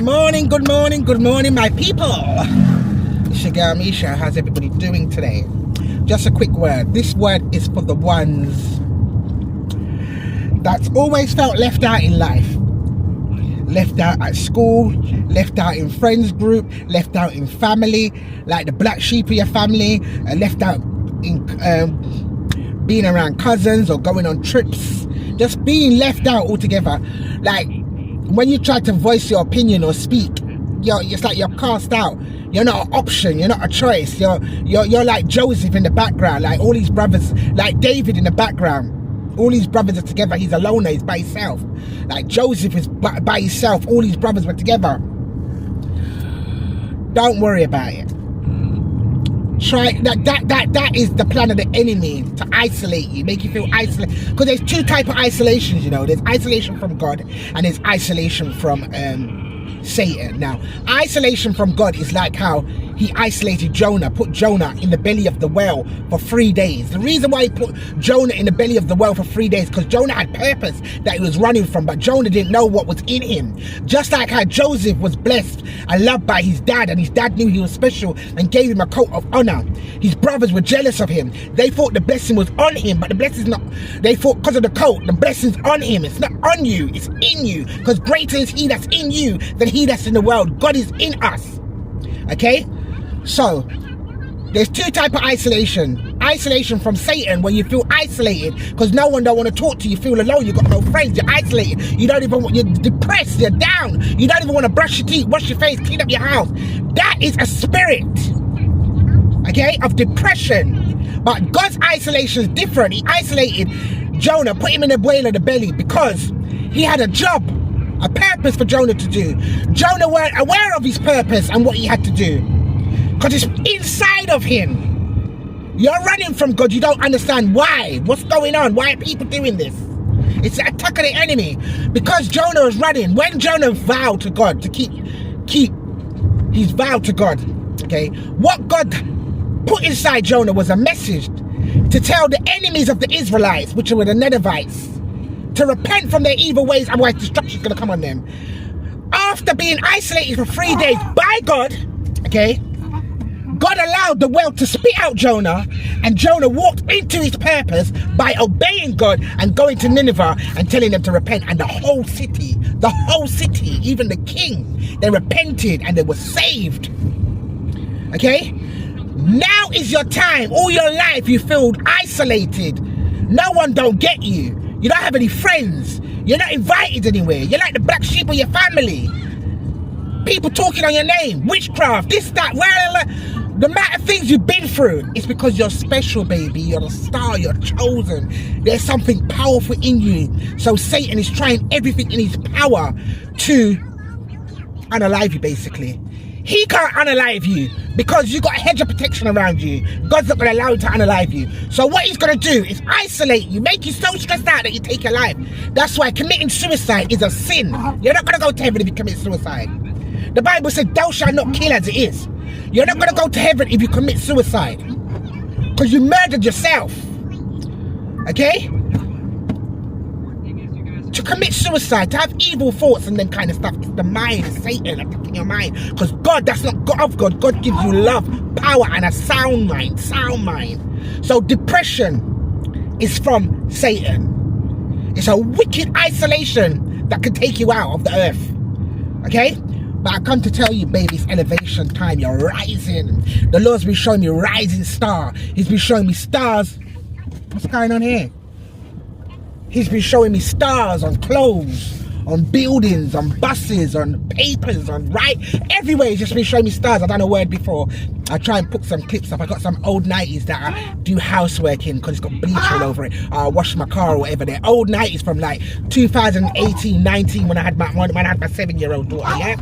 Good morning, my people. It's your girl Misha. How's everybody doing today? Just a quick word. This word is for the ones that's always felt left out in life. Left out at school, left out in friends group, left out in family, like the black sheep of your family, left out in being around cousins or going on trips. Just being left out altogether. Like when you try to voice your opinion or speak, it's like you're cast out. You're not an option. You're not a choice. You're like Joseph in the background, like all these brothers, like David in the background. All these brothers are together. He's alone. He's by himself. Like Joseph is by himself. All these brothers were together. Don't worry about it. Try that is the plan of the enemy, to isolate you, make you feel isolated. Because there's two types of isolations, you know. There's isolation from God and there's isolation from Satan. Now, isolation from God is like how he isolated Jonah, put Jonah in the belly of the whale for 3 days. The reason why he put Jonah in the belly of the whale for 3 days, because Jonah had purpose that he was running from, but Jonah didn't know what was in him. Just like how Joseph was blessed and loved by his dad, and his dad knew he was special and gave him a coat of honor. His brothers were jealous of him. They thought the blessing was on him, but the blessing's not. They thought because of the coat, the blessing's on him. It's not on you, it's in you, because greater is he that's in you than he that's in the world. God is in us. Okay? So, there's two types of isolation. Isolation from Satan, where you feel isolated because no one don't want to talk to you. You feel alone. You got no friends. You're isolated. You don't even want. You're depressed. You're down. You don't even want to brush your teeth, wash your face, clean up your house. That is a spirit, okay, of depression. But God's isolation is different. He isolated Jonah, put him in the whale of the belly because he had a job, a purpose for Jonah to do. Jonah weren't aware of his purpose and what he had to do. Because it's inside of him. You're running from God. You don't understand why. What's going on? Why are people doing this? It's the attack of the enemy. Because Jonah was running. When Jonah vowed to God to keep his vow to God, okay, what God put inside Jonah was a message to tell the enemies of the Israelites, which were the Ninevites, to repent from their evil ways, otherwise destruction is going to come on them. After being isolated for 3 days by God, okay, God allowed the whale to spit out Jonah, and Jonah walked into his purpose by obeying God and going to Nineveh and telling them to repent. And the whole city, even the king, they repented and they were saved. Okay? Now is your time. All your life you feel isolated. No one don't get you. You don't have any friends. You're not invited anywhere. You're like the black sheep of your family. People talking on your name, witchcraft, this, that, well, the amount of things you've been through. It's because you're special, baby. You're a star. You're chosen. There's something powerful in you. So Satan is trying everything in his power to unalive you, basically. He can't unalive you because you got a hedge of protection around you. God's not going to allow him to unalive you. So what he's going to do is isolate you, make you so stressed out that you take your life. That's why committing suicide is a sin. You're not going to go to heaven if you commit suicide. The Bible said, thou shalt not kill as it is. You're not going to go to heaven if you commit suicide, because you murdered yourself. Okay? To commit suicide, to have evil thoughts and them kind of stuff, it's the mind, Satan attacking your mind. Because God, that's not God of God. God gives you love, power, and a sound mind. So depression is from Satan. It's a wicked isolation that can take you out of the earth. Okay? But I come to tell you, baby, it's elevation time. You're rising. The Lord's been showing me a rising star. He's been showing me stars. What's going on here? He's been showing me stars on clothes, on buildings, on buses, on papers, on everywhere. He's just been showing me stars. I've done a word before. I try and put some clips up. I got some old 90s that I do housework in because it's got bleach all over it. I wash my car or whatever. They're old 90s from like 2018, 19 when I had my 7-year-old daughter, yeah?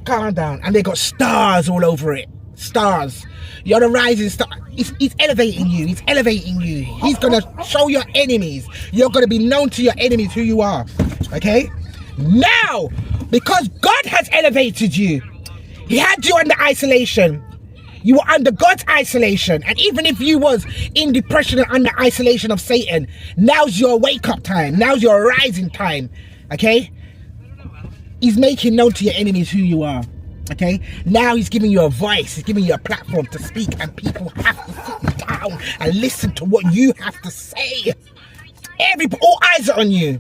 Calm down. And they got stars all over it. Stars. You're the rising star. He's elevating you. He's elevating you. He's going to show your enemies. You're going to be known to your enemies who you are. Okay? Now, because God has elevated you, he had you under isolation. You were under God's isolation. And even if you was in depression and under isolation of Satan, now's your wake up time. Now's your rising time. Okay? He's making known to your enemies who you are. Okay, now he's giving you a voice, he's giving you a platform to speak, and people have to sit down and listen to what you have to say. All eyes are on you.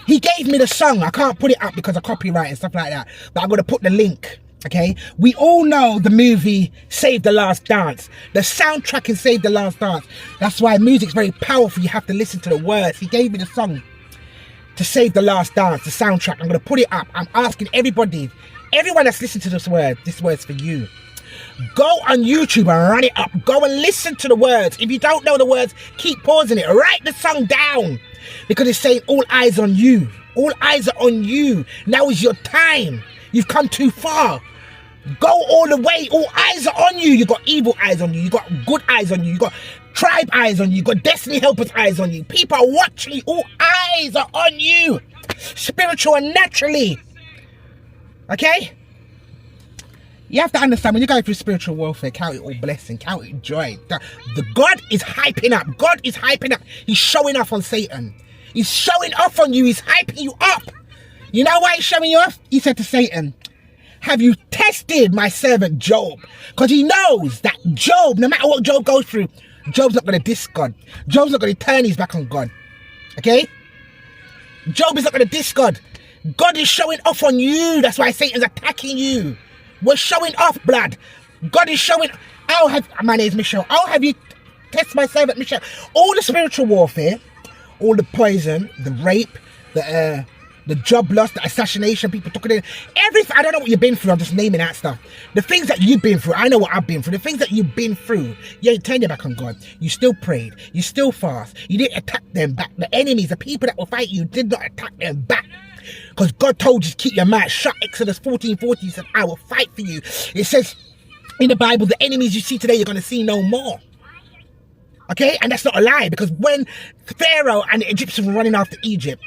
He gave me the song. I can't put it up because of copyright and stuff like that, but I'm going to put the link. Okay, we all know the movie Save the Last Dance. The soundtrack in Save the Last Dance. That's why music's very powerful. You have to listen to the words. He gave me the song to Save the Last Dance, the soundtrack. I'm going to put it up. I'm asking everybody, everyone that's listened to this word's for you. Go on YouTube and run it up. Go and listen to the words. If you don't know the words, keep pausing it. Write the song down, because it's saying all eyes on you. All eyes are on you. Now is your time. You've come too far. Go all the way. All eyes are on you. You got evil eyes on you. You got good eyes on you. You got tribe eyes on you. You got destiny helpers eyes on you. People are watching you. All eyes are on you, spiritual and naturally. Okay? You have to understand, when you're going through spiritual warfare, count it all blessing, count it joy. The God is hyping up. God is hyping up. He's showing off on Satan. He's showing off on you. He's hyping you up. You know why he's showing you off? He said to Satan, have you tested my servant Job? Because he knows that Job, no matter what Job goes through, Job's not going to diss God. Job's not going to turn his back on God. Okay? Job is not going to diss God. God is showing off on you. That's why Satan's attacking you. We're showing off, blood. God is showing. My name is Michelle. Have you tested my servant Michelle? All the spiritual warfare, all the poison, the rape, the job loss, the assassination, people talking in, everything. I don't know what you've been through. I'm just naming that stuff. The things that you've been through, I know what I've been through. The things that you've been through, you ain't turned your back on God. You still prayed. You still fast. You didn't attack them back. The enemies, the people that will fight you, did not attack them back. Because God told you to keep your mouth shut. Exodus 14:40 said, I will fight for you. It says in the Bible, the enemies you see today, you're going to see no more. Okay? And that's not a lie, because when Pharaoh and the Egyptians were running after Egypt,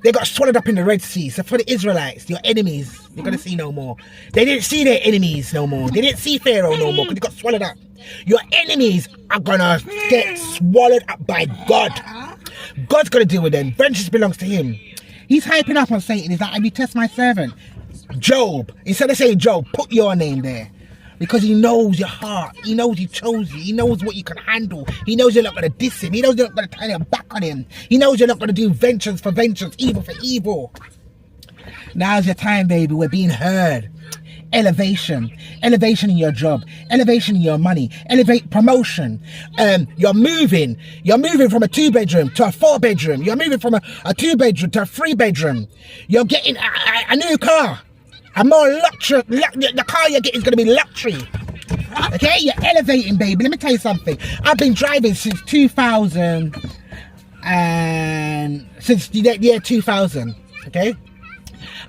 they got swallowed up in the Red Sea. So for the Israelites, your enemies, you're going to see no more. They didn't see their enemies no more. They didn't see Pharaoh no more because they got swallowed up. Your enemies are going to get swallowed up by God. God's going to deal with them. Vengeance belongs to him. He's hyping up on Satan. He's like, have you tested my servant Job? Instead of saying Job, put your name there. Because he knows your heart. He knows he chose you. He knows what you can handle. He knows you're not going to diss him. He knows you're not going to turn your back on him. He knows you're not going to do vengeance for vengeance, evil for evil. Now's your time, baby. We're being heard. Elevation. Elevation in your job. Elevation in your money. Elevate promotion. You're moving. You're moving from a 2-bedroom to a 4-bedroom. You're moving from a 2-bedroom to a 3-bedroom. You're getting a new car. A more luxury. The car you're getting is going to be luxury. Okay? You're elevating, baby. Let me tell you something. I've been driving since 2000. And since the year 2000. Okay?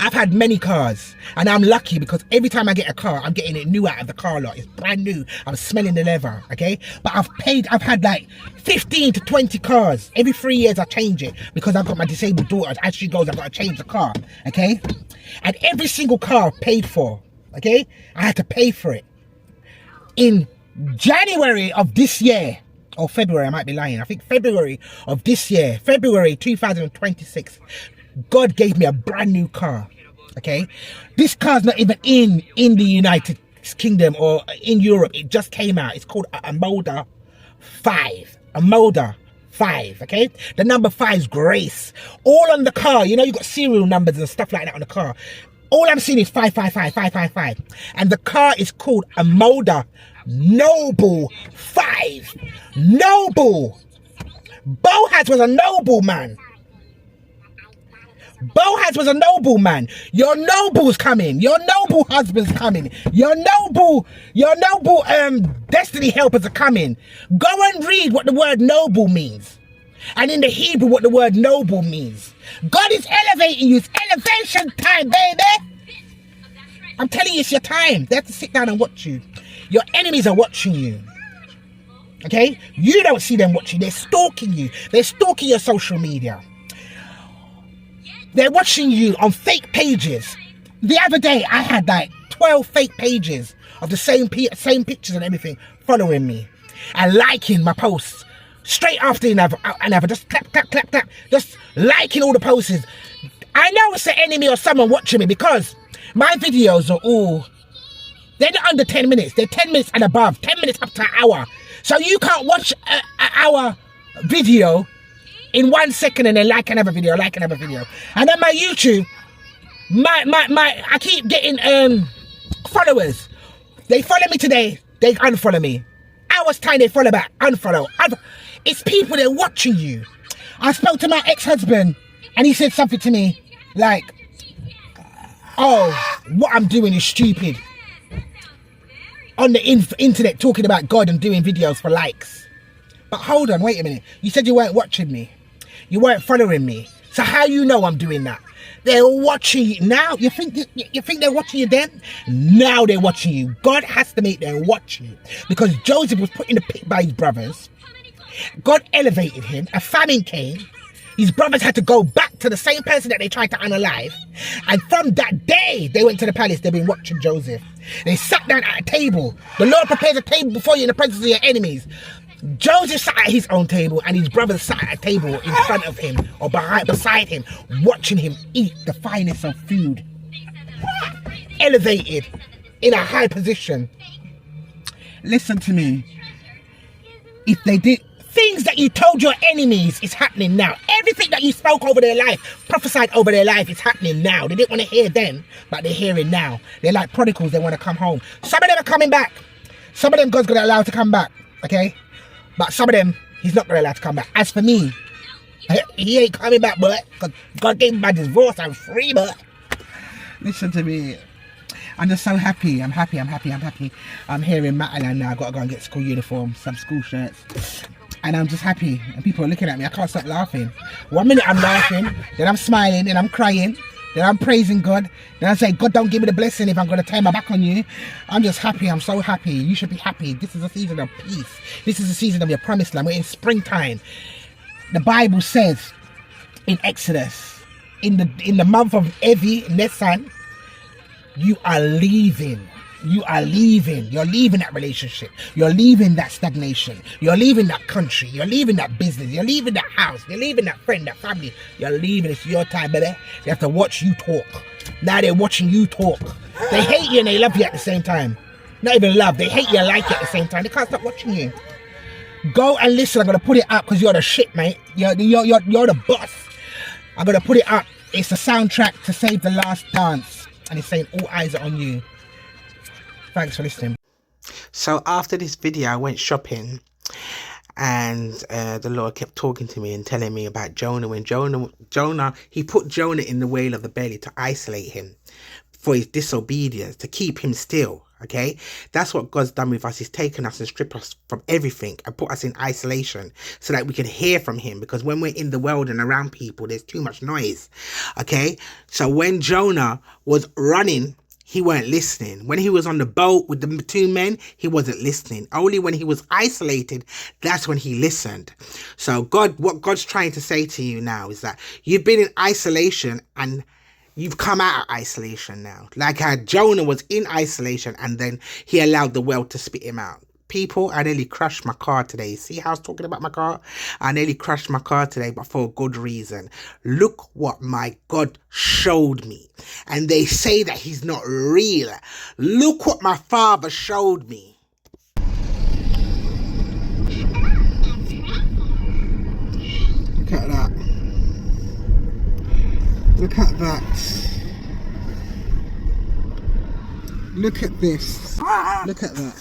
I've had many cars, and I'm lucky because every time I get a car, I'm getting it new out of the car lot. It's brand new. I'm smelling the leather, okay? But I've had like 15 to 20 cars. Every 3 years I change it because I've got my disabled daughter. As she goes, I've got to change the car, okay? And every single car paid for, okay? I had to pay for it. In January of this year, or February, I might be lying. I think February of this year, February 2026, God gave me a brand new car, okay? This car's not even in the United Kingdom or in Europe. It just came out. It's called a Moda 5. A Moda 5, okay? The number 5 is Grace. All on the car, you know, you got serial numbers and stuff like that on the car. All I'm seeing is 555, 555. And the car is called a Moda Noble 5. Noble. Boaz was a noble man. Boaz was a noble man. Your noble's coming. Your noble husband's coming. Your noble destiny helpers are coming. Go and read what the word noble means. And in the Hebrew, what the word noble means. God is elevating you. It's elevation time, baby. I'm telling you, it's your time. They have to sit down and watch you. Your enemies are watching you. Okay? You don't see them watching. They're stalking you. They're stalking your social media. They're watching you on fake pages. The other day, I had like 12 fake pages of the same pictures and everything following me and liking my posts. Straight after another, just clap, clap, clap, clap. Just liking all the posts. I know it's an enemy or someone watching me because my videos are all, they're not under 10 minutes. They're 10 minutes and above, 10 minutes up to an hour. So you can't watch an hour video in 1 second and then like another video. And then my YouTube, I keep getting followers. They follow me today, they unfollow me. Hours time they follow back, unfollow. It's people that are watching you. I spoke to my ex-husband and he said something to me like, oh, what I'm doing is stupid. On the internet talking about God and doing videos for likes. But hold on, wait a minute. You said you weren't watching me. You weren't following me. So how you know I'm doing that? They're watching you now. You think they're watching you then? Now they're watching you. God has to make them watch you. Because Joseph was put in the pit by his brothers. God elevated him. A famine came. His brothers had to go back to the same person that they tried to unalive. And from that day, they went to the palace. They've been watching Joseph. They sat down at a table. The Lord prepares a table before you in the presence of your enemies. Joseph sat at his own table and his brothers sat at a table in front of him or beside him, watching him eat the finest of food. Elevated in a high position. Listen to me. If they did things that you told your enemies is happening now. Everything that you spoke over their life, prophesied over their life is happening now. They didn't want to hear then, but they're hearing now. They're like prodigals, they want to come home. Some of them are coming back. Some of them God's going to allow to come back, okay? But some of them, he's not going to allow to come back. As for me, he ain't coming back, but God gave me my divorce, I'm free, but listen to me. I'm just so happy. I'm happy. I'm here in Matalan now. I've got to go and get school uniforms, some school shirts. And I'm just happy. And people are looking at me. I can't stop laughing. 1 minute I'm laughing, then I'm smiling, then I'm crying, then I'm praising God. Then I say, God, don't give me the blessing if I'm going to turn my back on you. I'm just happy. I'm so happy. You should be happy. This is a season of peace. This is a season of your promised land. We're in springtime. The Bible says in Exodus, in the month of Evi, Nisan, you are leaving. You're leaving that relationship. You're leaving that stagnation. You're leaving that country. You're leaving that business. You're leaving that house. You're leaving that friend, that family. You're leaving. It's your time, baby. They have to watch you talk. Now they're watching you talk. They hate you and they love you at the same time. Not even love. They hate you and like you at the same time. They can't stop watching you. Go and listen. I'm going to put it up because you're the shit, mate. You're the boss. I'm going to put it up. It's the soundtrack to Save the Last Dance. And it's saying all eyes are on you. Thanks for listening. So after this video, I went shopping and the Lord kept talking to me and telling me about Jonah. When Jonah, he put Jonah in the whale of the belly to isolate him for his disobedience, to keep him still. Okay, that's what God's done with us. He's taken us and stripped us from everything and put us in isolation so that we can hear from him, because when we're in the world and around people, there's too much noise. Okay, so when Jonah was running, he weren't listening. When he was on the boat with the two men, he wasn't listening. Only when he was isolated, that's when he listened. So what God's trying to say to you now is that you've been in isolation and you've come out of isolation now. Like how Jonah was in isolation and then he allowed the whale to spit him out. People, I nearly crashed my car today. See how I was talking about my car? I nearly crashed my car today, but for a good reason. Look what my God showed me. And they say that he's not real. Look what my Father showed me. Look at that. Look at that. Look at this. Look at that.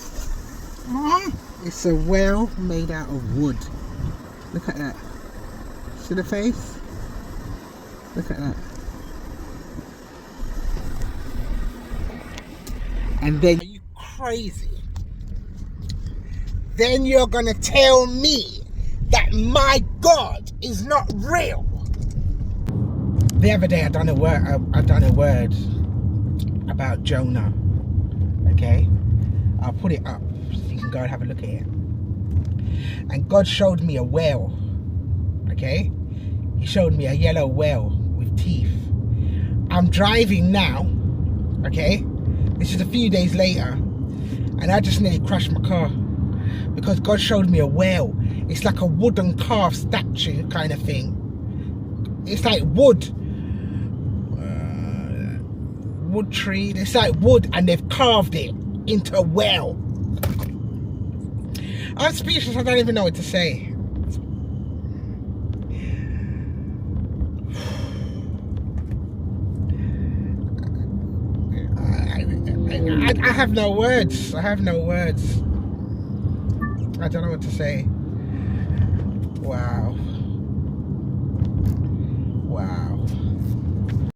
It's a whale made out of wood. Look at that. See the face? Look at that. And then, are you crazy? Then you're gonna tell me that my God is not real. The other day I done a word about Jonah. Okay, I'll put it up so you can go and have a look at it. And God showed me a whale. Okay, he showed me a yellow whale with teeth. I'm driving now. Okay, this is a few days later, and I just nearly crashed my car because God showed me a whale. It's like a wooden calf statue kind of thing. It's like wood, wood tree. It's like wood, and they've carved it into a well. I'm speechless. I don't even know what to say. I have no words. I have no words. I don't know what to say. Wow. Wow.